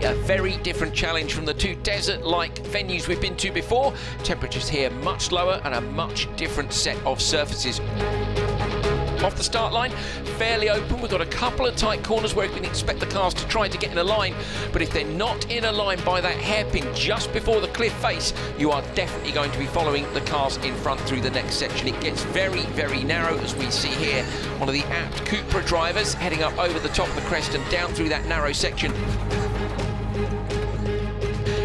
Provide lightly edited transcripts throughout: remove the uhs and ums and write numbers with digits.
A very different challenge from the two desert-like venues we've been to before. Temperatures here much lower and a much different set of surfaces. Off the start line, fairly open. We've got a couple of tight corners where we can expect the cars to try to get in a line, but if they're not in a line by that hairpin just before the cliff face, you are definitely going to be following the cars in front through the next section. It gets very, very narrow, as we see here. One of the apt Cupra drivers heading up over the top of the crest and down through that narrow section.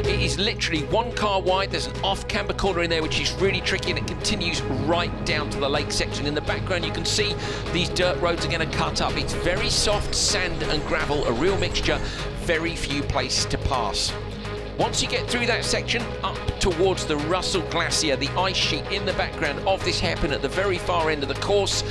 It is literally one car wide. There's an off-camber corner in there which is really tricky, and it continues right down to the lake section. In the background you can see these dirt roads are going to cut up. It's very soft sand and gravel, a real mixture, very few places to pass. Once you get through that section up towards the Russell Glacier, the ice sheet in the background of this hairpin at the very far end of the course,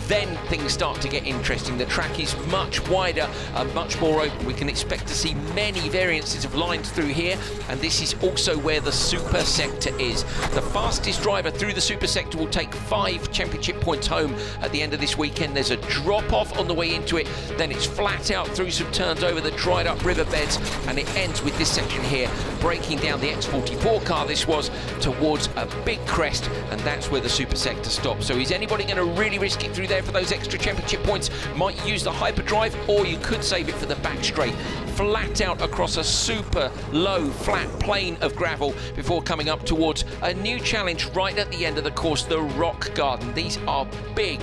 then things start to get interesting. The track is much wider and much more open. We can expect to see many variances of lines through here, and this is also where the super sector is. The fastest driver through the super sector will take 5 championship points home at the end of this weekend. There's a drop off on the way into it, then it's flat out through some turns over the dried up riverbeds, and it ends with this section here, breaking down the X44 car this was towards a big crest, and that's where the super sector stops. So is anybody going to really risk it through there for those extra championship points? Might use the hyperdrive, or you could save it for the back straight. Flat out across a super low flat plane of gravel before coming up towards a new challenge right at the end of the course, the Rock Garden. These are big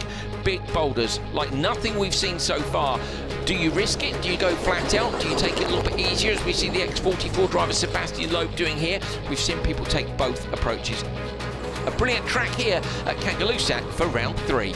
boulders like nothing we've seen so far. Do you risk it? Do you go flat out? Do you take it a little bit easier, as we see the X44 driver Sebastian Loeb doing here? We've seen people take both approaches. A brilliant track here at Kangalusat for round 3.